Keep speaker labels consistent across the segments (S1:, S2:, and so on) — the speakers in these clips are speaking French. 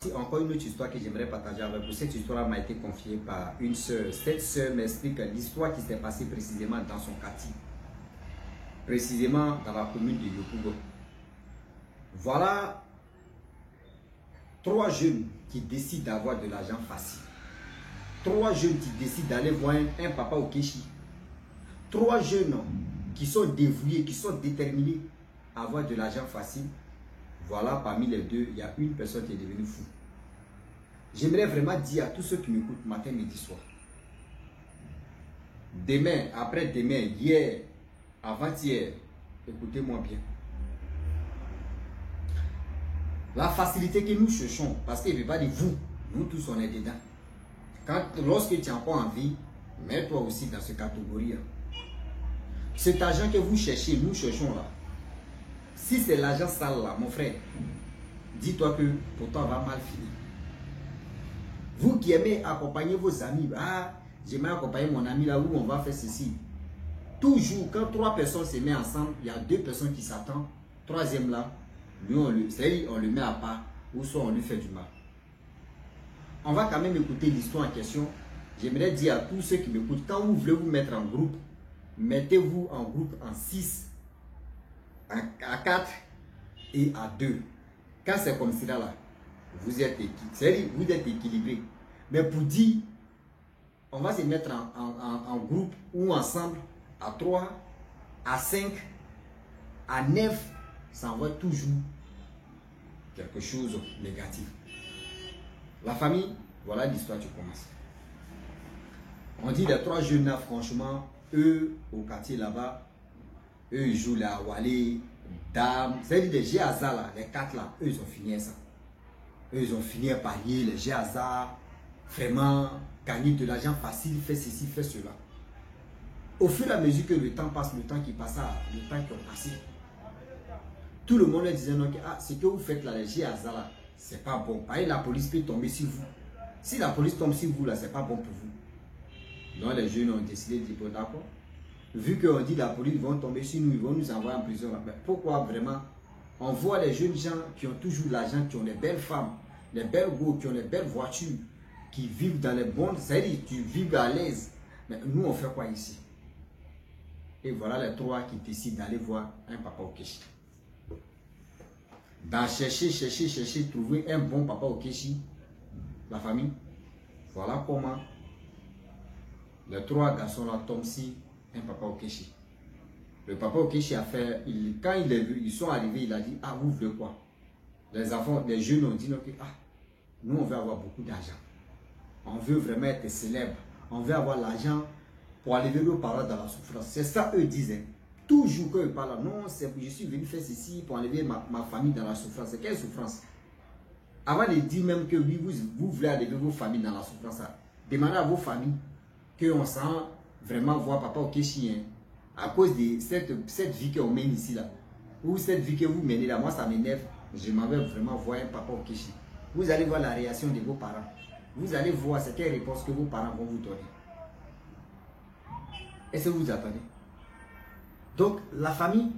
S1: Encore une autre histoire que j'aimerais partager avec vous. Cette histoire m'a été confiée par une sœur. Cette sœur m'explique l'histoire qui s'est passée précisément dans son quartier. Précisément dans la commune de Yopougon. Voilà 3 jeunes qui décident d'avoir de l'argent facile. 3 jeunes qui décident d'aller voir un papa au Kéchi. 3 jeunes qui sont dévoués, qui sont déterminés à avoir de l'argent facile. Voilà, parmi les deux, il y a une personne qui est devenue fou. J'aimerais vraiment dire à tous ceux qui m'écoutent matin, midi, soir. Demain, après-demain, hier, avant-hier, écoutez-moi bien. La facilité que nous cherchons, parce qu'il ne veut pas dire vous, nous tous on est dedans. Lorsque tu as encore envie, mets-toi aussi dans cette catégorie. Cet argent que vous cherchez, nous cherchons là. Si c'est l'argent sale là, mon frère, dis-toi que pour toi va mal finir. Vous qui aimez accompagner vos amis, j'aimerais accompagner mon ami là où on va faire ceci. Toujours, quand 3 personnes se mettent ensemble, il y a 2 personnes qui s'attendent. Troisième là, lui on le met à part, ou soit on lui fait du mal. On va quand même écouter l'histoire en question. J'aimerais dire à tous ceux qui m'écoutent, quand vous voulez vous mettre en groupe, mettez-vous en groupe en 6, à 4 et à 2. Quand c'est comme cela là, vous êtes équilibré. Mais pour dire, on va se mettre en groupe ou ensemble à 3, à 5, à 9, ça envoie toujours quelque chose de négatif. La famille, voilà l'histoire qui commence. On dit les 3 jeunes là, franchement, eux, au quartier là-bas, eux, ils jouent la Wale, Dame, c'est-à-dire les Géazas là, les 4 là, eux, ils ont fini ça. Eux, ils ont fini à parier, les Géazas, vraiment, gagner de l'argent facile, faire ceci, faire cela. Au fur et à mesure que le temps passe, le temps qui passe, le temps qui a passé, tout le monde disait non, ce que vous faites là, les Géazas là, c'est pas bon. Pareil, la police peut tomber sur vous. Si la police tombe sur vous là, c'est pas bon pour vous. Donc les jeunes ont décidé de dire, d'accord, vu qu'on dit la police vont tomber sur nous, ils vont nous envoyer en prison. Mais pourquoi vraiment? On voit les jeunes gens qui ont toujours de l'argent, qui ont des belles femmes, des belles go, qui ont des belles voitures, qui vivent dans les bonnes, c'est-à-dire qui vivent à l'aise. Mais nous, on fait quoi ici? Et voilà les 3 qui décident d'aller voir un papa au Kéchi. Dans chercher, trouver un bon papa au Kéchi, la famille. Voilà comment les 3 garçons là tombent si un papa au Kéchi. Le papa au Kéchi a fait, quand ils sont arrivés, il a dit, vous voulez quoi? Les enfants, les jeunes ont dit, nous on veut avoir beaucoup d'argent. On veut vraiment être célèbre. On veut avoir l'argent pour enlever nos parents dans la souffrance. C'est ça eux disaient. Toujours qu'eux parlent, non, je suis venu faire ceci pour enlever ma famille dans la souffrance. C'est quelle souffrance? Avant de dire même que oui, vous voulez enlever vos familles dans la souffrance, demandez à vos familles qu'on sent vraiment voir papa au Kéchi, à cause de cette vie qu'on mène ici là, ou cette vie que vous menez là, moi ça m'énerve. Je m'en vais vraiment voir un papa au Kéchi. Vous allez voir la réaction de vos parents. Vous allez voir c'est quelle réponse que vos parents vont vous donner. Est-ce que vous attendez? Donc la famille,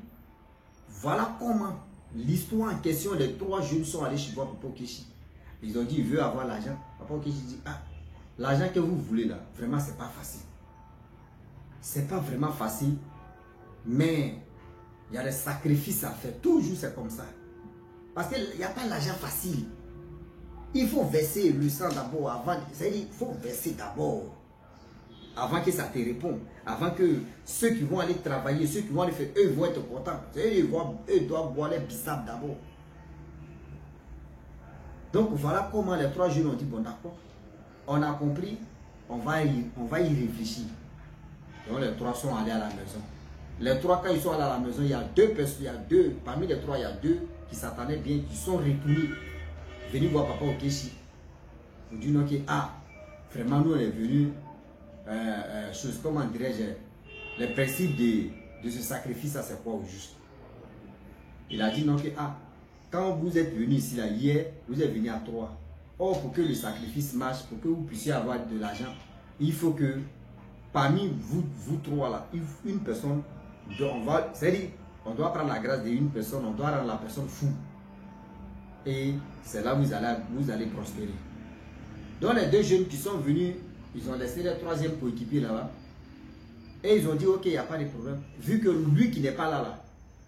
S1: voilà comment l'histoire en question, les 3 jeunes sont allés chez voir papa au Kéchi. Ils ont dit, il veut avoir l'argent. Papa au Kéchi dit, l'argent que vous voulez là, vraiment c'est pas facile. C'est pas vraiment facile, mais il y a des sacrifices à faire. Toujours c'est comme ça. Parce qu'il n'y a pas l'argent facile. Il faut verser le sang d'abord avant. C'est-à-dire, il faut verser d'abord. Avant que ça te réponde. Avant que ceux qui vont aller travailler, ceux qui vont aller faire, eux vont être contents. Eux doivent boire les bissap d'abord. Donc voilà comment les 3 jeunes ont dit, bon d'accord, on a compris, on va y réfléchir. Donc les 3 sont allés à la maison. Les 3, quand ils sont allés à la maison, il y a 2 personnes, parmi les 3, il y a 2 qui s'attendaient bien, qui sont retournés, venus voir papa au Kéchi. Vous dites non, vraiment nous on est venus, comment dirais-je, les principes de ce sacrifice, ça c'est quoi au juste? Il a dit non, quand vous êtes venus ici là, hier, vous êtes venus à 3. Or, pour que le sacrifice marche, pour que vous puissiez avoir de l'argent, il faut que parmi vous 3 là, une personne, c'est-à-dire, on doit prendre la grâce d'une personne, on doit rendre la personne fou. et c'est là où vous allez prospérer. Donc les deux jeunes qui sont venus, ils ont laissé le troisième coéquipier là-bas. Et ils ont dit, ok, il n'y a pas de problème. Vu que lui qui n'est pas là,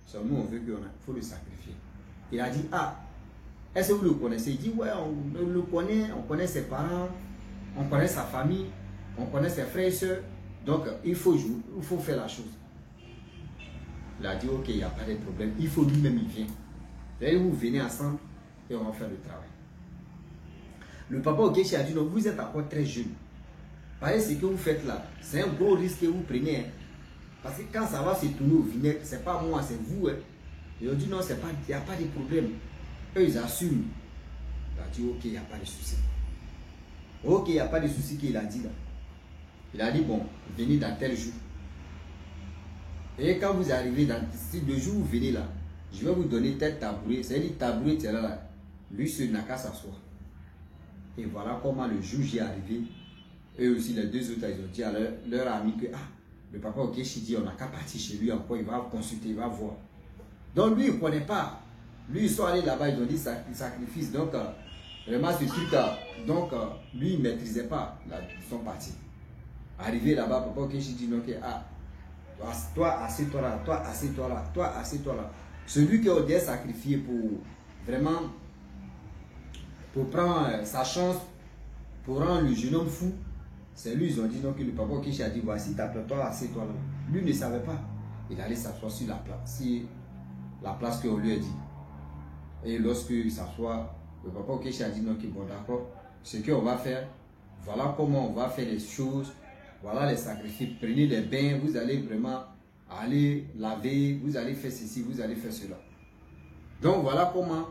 S1: seulement on veut qu'il faut le sacrifier. Il a dit, ah, est-ce que vous le connaissez? Il dit, ouais, on le connaît, on connaît ses parents, on connaît sa famille, on connaît ses frères et soeurs. Donc, il faut faire la chose. Il a dit, ok, il n'y a pas de problème. Il faut lui-même, il vient. Et vous venez ensemble et on va faire le travail. Le papa Okechi a dit, non, vous êtes encore très jeune. Pareil, ce que vous faites là, c'est un gros risque que vous prenez. Hein. Parce que quand ça va se tourner au vinaigre, ce n'est pas moi, c'est vous. Hein. Ils ont dit, non, il n'y a pas de problème. Eux, ils assument. Il a dit, ok, il n'y a pas de souci. Ok, il n'y a pas de souci qu'il a dit là. Il a dit, bon, venez dans tel jour. Et quand vous arrivez dans si 2 jours, vous venez là, je vais vous donner tel tabouret. C'est-à-dire, tabouret, c'est là. Lui, ce n'a qu'à s'asseoir. Et voilà comment le jour j'y est arrivé. Eux aussi, les deux autres, ils ont dit à leur ami que le papa Okechi dit, on n'a qu'à partir chez lui encore, il va consulter, il va voir. Donc lui, il ne connaît pas. Lui, ils sont allés là-bas, ils ont dit sacrifice. Donc, vraiment, ce truc, donc, lui, il ne maîtrisait pas. Là, ils sont partis. Arrivé là-bas, papa Okechi dit, donc, toi, assieds-toi là, toi, assieds-toi là, toi, assieds-toi là. Celui qui a déjà sacrifié pour vraiment, pour prendre sa chance, pour rendre le jeune homme fou, c'est lui, ils ont dit donc que le papa Okechi a dit, voici ta place, toi, assieds-toi là. Lui ne savait pas. Il allait s'asseoir sur la place qu'on lui a dit. Et lorsqu'il s'assoit, le papa Okechi a dit, donc, bon, d'accord, ce qu'on va faire, voilà comment on va faire les choses, voilà les sacrifices, prenez des bains, vous allez vraiment aller laver, vous allez faire ceci, vous allez faire cela. Donc, voilà comment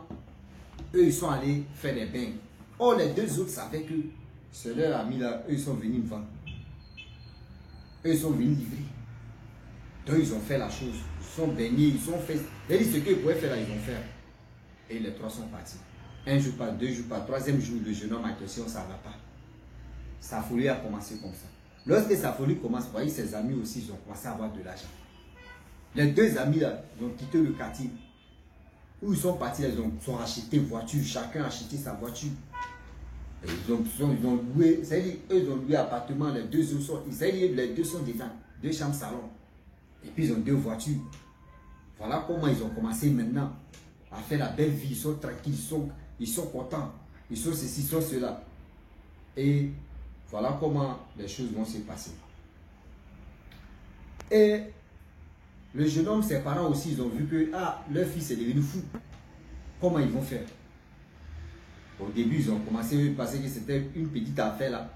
S1: eux, ils sont allés faire des bains. Oh, les deux autres savaient que c'est leur ami là, eux ils sont venus me vendre. Eux ils sont venus livrer. Donc ils ont fait la chose. Ils sont baignés, ils ont fait. Ils disent ce qu'ils pouvaient faire là, ils vont faire. Et les trois sont partis. 1 jour pas, 2 jours pas, 3e jour, le jeune homme en question, ça ne va pas. Sa folie a commencé comme ça. Lorsque sa folie commence, vous voyez, ses amis aussi, ils ont commencé à avoir de l'argent. Les deux amis là, ils ont quitté le quartier. Où ils sont partis, ils ont acheté une voiture, chacun a acheté sa voiture. Ils ont loué, c'est-à-dire, eux ils ont loué appartement, les deux autres sont, les deux sont dedans, 2 chambres salon. Et puis ils ont 2 voitures. Voilà comment ils ont commencé maintenant à faire la belle vie. Ils sont tranquilles, ils sont contents, ils sont ceci, ils sont cela. Et voilà comment les choses vont se passer. Et le jeune homme, ses parents aussi, ils ont vu que leur fils est devenu fou. Comment ils vont faire? Au début, ils ont commencé parce que c'était une petite affaire là.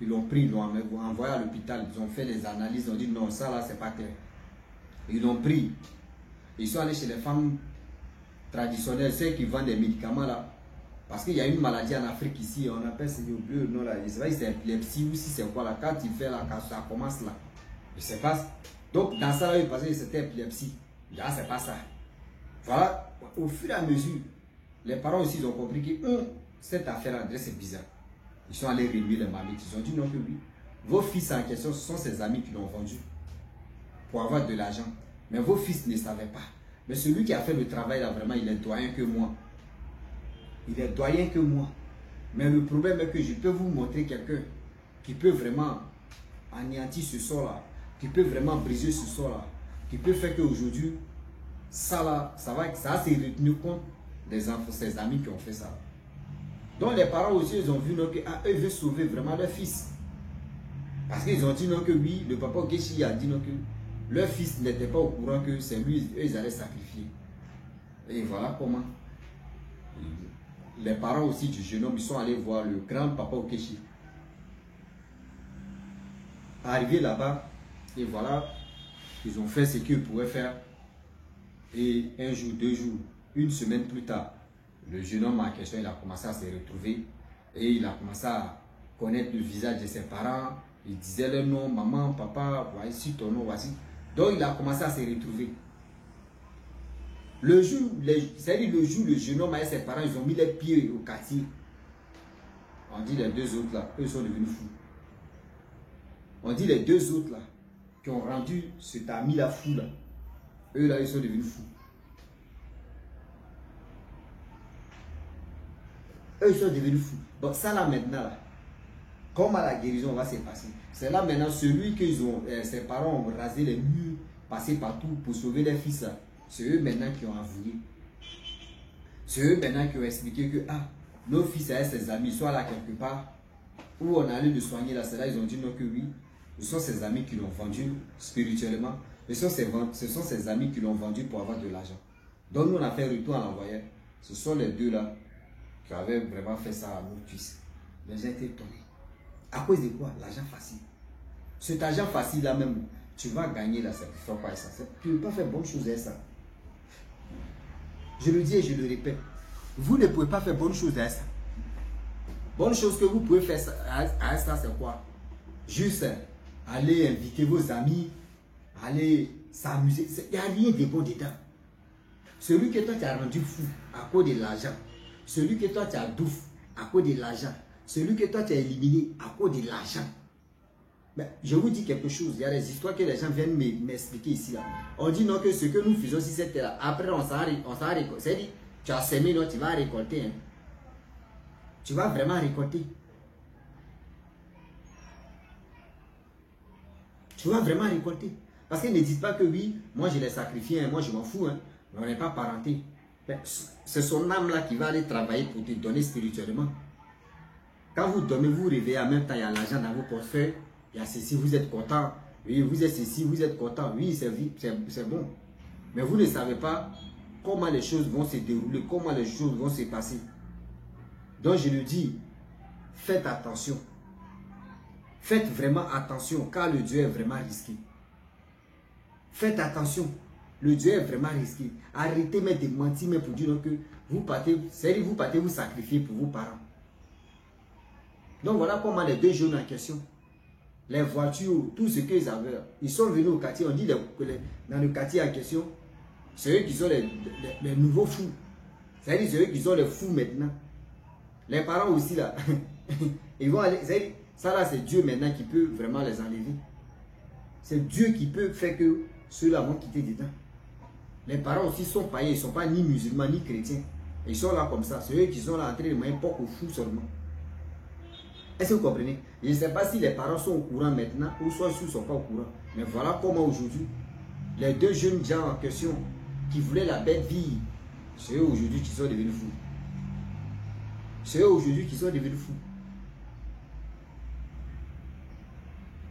S1: Ils l'ont pris, ils l'ont envoyé à l'hôpital. Ils ont fait les analyses, ils ont dit non, ça là, c'est pas clair. Ils l'ont pris. Ils sont allés chez les femmes traditionnelles, celles qui vendent des médicaments là. Parce qu'il y a une maladie en Afrique ici, on appelle ça le nom là. Je ne sais pas si c'est épilepsie ou si c'est quoi là. Quand il fait là, quand ça commence là. Je ne sais pas. Donc dans ça là, ils pensaient que c'était épilepsie. Là, c'est pas ça. Voilà, au fur et à mesure, les parents aussi ils ont compris que cette affaire André c'est bizarre. Ils sont allés réunir les mamies. Ils ont dit non que oui. Vos fils en question, ce sont ses amis qui l'ont vendu pour avoir de l'argent. Mais vos fils ne savaient pas. Mais celui qui a fait le travail là, vraiment, il est doyen que moi. Il est doyen que moi. Mais le problème est que je peux vous montrer quelqu'un qui peut vraiment anéantir ce sort là, qui peut vraiment briser ce sort là, qui peut faire qu'aujourd'hui, ça là, ça va se retenir compte des enfants, ses amis qui ont fait ça. Donc les parents aussi, ils ont vu que eux veulent sauver vraiment leur fils. Parce qu'ils ont dit non que oui, le papa Okechi a dit non que leur fils n'était pas au courant que c'est lui, eux ils allaient sacrifier. Et voilà comment les parents aussi du jeune homme, ils sont allés voir le grand papa Okechi. Arrivé là-bas, et voilà, ils ont fait ce qu'ils pouvaient faire. Et 1 jour, 2 jours, 1 semaine plus tard, le jeune homme en question, il a commencé à se retrouver et il a commencé à connaître le visage de ses parents. Il disait leur nom, maman, papa, voici ton nom, voici. Donc il a commencé à se retrouver. Le jour, c'est-à-dire le jour, le jeune homme et ses parents, ils ont mis les pieds au quartier. On dit les 2 autres là, eux sont devenus fous. On dit les 2 autres là, qui ont rendu cet ami là fou là. Eux là, ils sont devenus fous. Eux, ils sont devenus fous. Donc ça là maintenant, là, comment la guérison va se passer? C'est là maintenant celui que ses parents ont rasé les murs, passé partout pour sauver les fils. C'est eux maintenant qui ont avoué. C'est eux maintenant qui ont expliqué que nos fils et ses amis soient là quelque part où on allait le soigner là. C'est là ils ont dit non que oui. Ce sont ses amis qui l'ont vendu spirituellement. Ce sont ses amis qui l'ont vendu pour avoir de l'argent. Donc nous on a fait retour à l'envoyeur. Ce sont les deux là qui avaient vraiment fait ça à nos fils. Les gens étaient étonnés. À cause de quoi? L'argent facile. Cet argent facile là même, tu vas gagner là, ça ne fait pas ça. Tu ne peux pas faire bonne chose avec ça. Je le dis et je le répète. Vous ne pouvez pas faire bonne chose avec ça. Bonne chose que vous pouvez faire avec ça, c'est quoi? Juste aller inviter vos amis, aller s'amuser. Il n'y a rien de bon dedans. Celui que toi tu as rendu fou à cause de l'argent, celui que toi tu as douf à cause de l'argent, celui que toi tu as éliminé à cause de l'argent. Mais je vous dis quelque chose, il y a des histoires que les gens viennent m'expliquer ici. Là. On dit non que ce que nous faisons si c'était là, après on s'en récolte. C'est-à-dire, tu as semé, non, tu vas récolter. Hein. Tu vas vraiment récolter. Tu vas vraiment récolter. Parce qu'ils ne disent pas que oui, moi je l'ai sacrifié, hein, moi je m'en fous, hein, mais on n'est pas parenté. C'est son âme là qui va aller travailler pour te donner spirituellement. Quand vous dormez, vous réveillez en même temps, il y a l'argent dans vos portefeuilles, il y a ceci, vous êtes content, oui, vous êtes ceci, vous êtes content, oui, c'est bon. Mais vous ne savez pas comment les choses vont se dérouler, comment les choses vont se passer. Donc je le dis, faites attention. Faites vraiment attention, car le Dieu est vraiment risqué. Faites attention, le Dieu est vraiment risqué. Arrêtez même de mentir, mais pour dire que vous partez, c'est-à-dire vous partez vous sacrifier pour vos parents. Donc voilà comment les deux jeunes en question, les voitures, tout ce qu'ils avaient, ils sont venus au quartier, on dit dans le quartier en question, c'est eux qui sont les nouveaux fous. C'est-à-dire c'est eux qui sont les fous maintenant. Les parents aussi là, ils vont aller, ça là c'est Dieu maintenant qui peut vraiment les enlever. C'est Dieu qui peut faire que ceux-là vont quitter dedans. Les parents aussi sont païens, ils ne sont pas ni musulmans ni chrétiens. Ils sont là comme ça, c'est eux qui sont là en train de manger pas au fou seulement. Est-ce que vous comprenez? Je ne sais pas si les parents sont au courant maintenant ou soit ils ne sont pas au courant. Mais voilà comment aujourd'hui, les deux jeunes gens en question qui voulaient la belle vie, c'est eux aujourd'hui qui sont devenus fous. C'est eux aujourd'hui qui sont devenus fous.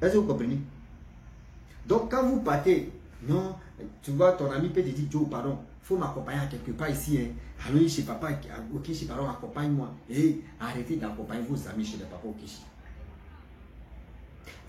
S1: Est-ce que vous comprenez? Donc quand vous partez, non, tu vois ton ami peut te dire, Joe, pardon, il faut m'accompagner à quelque part ici. Hein. Allons chez papa, ok, chez papa, accompagne-moi. Et arrêtez d'accompagner vos amis chez le papa Okishi.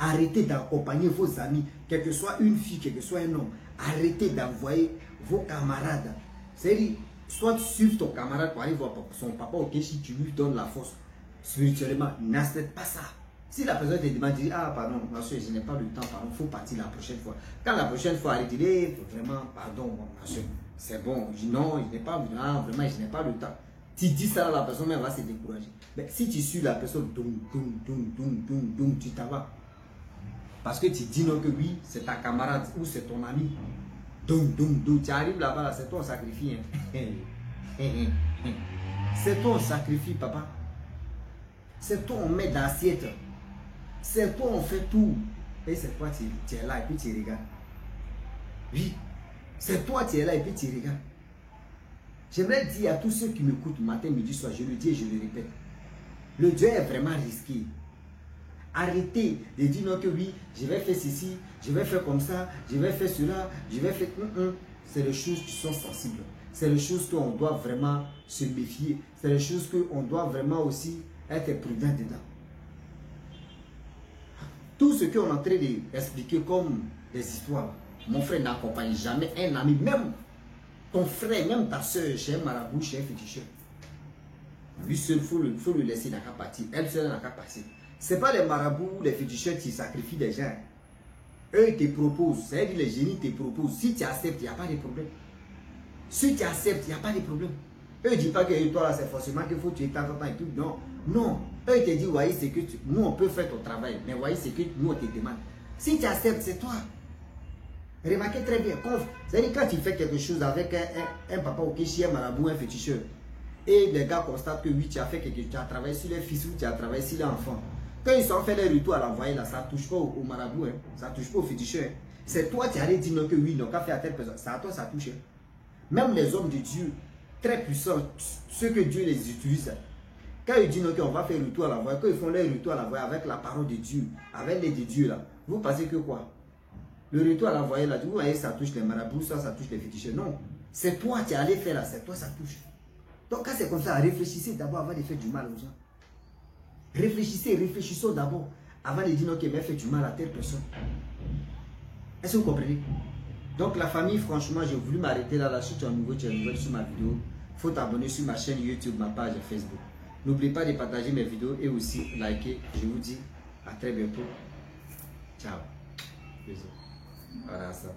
S1: Arrêtez d'accompagner vos amis, quel que soit une fille, quel que soit un homme. Arrêtez d'envoyer vos camarades. C'est-à-dire, soit suivre ton camarade pour aller voir son papa Okishi, tu lui donnes la force spirituellement. N'accepte pas ça. Si la personne te demande, dit, ah pardon, ma soeur, je n'ai pas le temps, pardon, il faut partir la prochaine fois. Quand la prochaine fois, elle dit, vraiment, pardon, ma soeur, c'est bon. Je dis, non, je n'ai pas, vraiment, je n'ai pas le temps. Tu dis ça à la personne, elle va se décourager. Mais si tu suis la personne, tu t'en vas. Parce que tu dis non que oui, c'est ta camarade ou c'est ton ami. Tu arrives là-bas, c'est toi sacrifié. C'est toi sacrifié, papa. C'est toi on met dans l'assiette. C'est toi on fait tout. Et c'est toi tu es là et puis tu regardes. Oui. C'est toi tu es là et puis tu regardes. J'aimerais dire à tous ceux qui m'écoutent matin, midi, soir, je le dis et je le répète. Le Dieu est vraiment risqué. Arrêtez de dire non que oui, je vais faire ceci, je vais faire comme ça, je vais faire cela, je vais faire... C'est les choses qui sont sensibles. C'est les choses qu'on doit vraiment se méfier. C'est les choses qu'on doit vraiment aussi être prudent dedans. Tout ce qu'on est en train d'expliquer comme des histoires, mon frère n'accompagne jamais un ami, même ton frère, même ta soeur, chez un marabout, chez un féticheur. Lui seul, il faut le laisser dans la partie. Elle seule dans la partie. Ce n'est pas les marabouts, les féticheurs qui sacrifient des gens. Eux, ils te proposent. C'est-à-dire les génies te proposent. Si tu acceptes, il n'y a pas de problème. Si tu acceptes, il n'y a pas de problème. Eux ne disent pas que toi, c'est forcément qu'il faut tuer tant et tout. Non. Non. Eux, ils te disent, voyez, c'est que nous, on peut faire ton travail. Mais voyez, c'est que nous, on te demande. Si tu acceptes, c'est toi. Remarquez très bien. C'est-à-dire quand tu fais quelque chose avec un papa Okishi, un marabout, un féticheur, et les gars constatent que oui, tu as fait quelque chose, tu as travaillé sur les fils ou tu as travaillé sur les enfants. Quand ils sont fait les retours à l'envoyé là, ça ne touche pas au marabout, hein. Ça ne touche pas au féticheur. Hein. C'est toi qui allais dire non que oui, non, qu'a fait à telle personne. Ça à toi, ça touche. Hein. Même les hommes de Dieu, très puissants, ceux que Dieu les utilise, quand ils disent non, qu'on va faire retour à l'envoyé, quand ils font les retours à l'envoyé avec la parole de Dieu, avec les de Dieu là, vous pensez que quoi? Le retour à l'envoyé là, vous voyez, ça touche les marabouts, ça touche les féticheurs. Non, c'est toi qui allais faire là, c'est toi, ça touche. Donc quand c'est comme ça, réfléchissez d'abord avant de faire du mal aux gens. Réfléchissons d'abord avant de dire non, qu'il m'a fait du mal à telle personne. Est-ce que vous comprenez? Donc la famille, franchement, j'ai voulu m'arrêter là. Si tu es nouveau, tu es nouvelle sur ma vidéo, il faut t'abonner sur ma chaîne YouTube, ma page Facebook. N'oubliez pas de partager mes vidéos et aussi liker. Je vous dis à très bientôt. Ciao. Bisous. Voilà ça.